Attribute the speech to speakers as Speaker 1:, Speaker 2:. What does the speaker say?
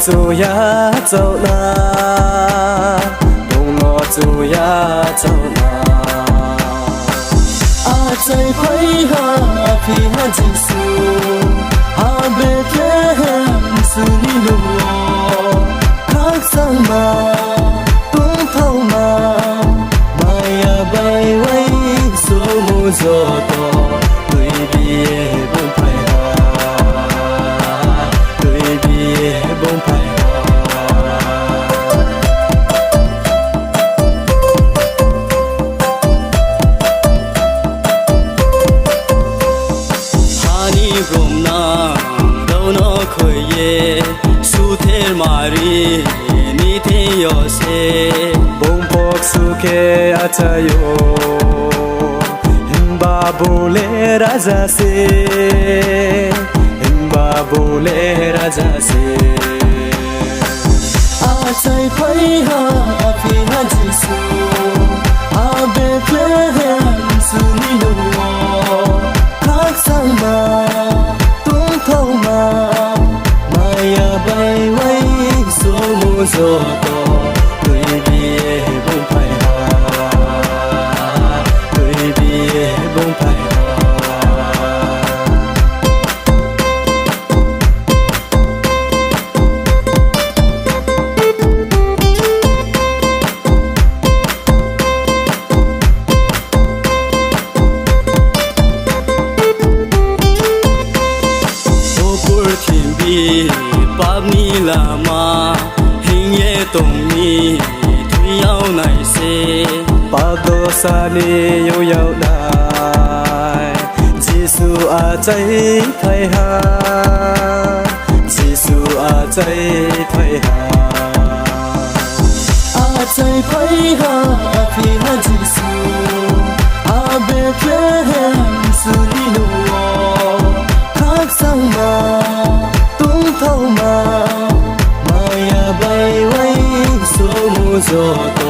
Speaker 1: chủ ya châu na bông ngõ chủ ya châu na a chạy quay ha phi ha Giêsu a Bethlehem su ni lu khác sang mà tung thâu mà maya bay quay số mu gió to người bia bông phải người bia bông phải hani gom na đâu nó khơi ye su thế mari ni thế yo se bông bọc su ke atayo himba bole raja se himba bole raja se a chạy quay ha phi ha Giêsu a Bethlehem su ni lu khác sang mà tung thâu mà maya bay quay số mu gió to người bia bông phải người bia bông phải bab ni lama hình ye tông ni thui yau nai se bab do sa ni yo yau dai Giêsu a chạy thay ha Giêsu a chạy thay ha a chạy thay ha phi ha Giêsu a Bethlehem su ni lu khác sang mà thâu mà maya bay quay số mu gió to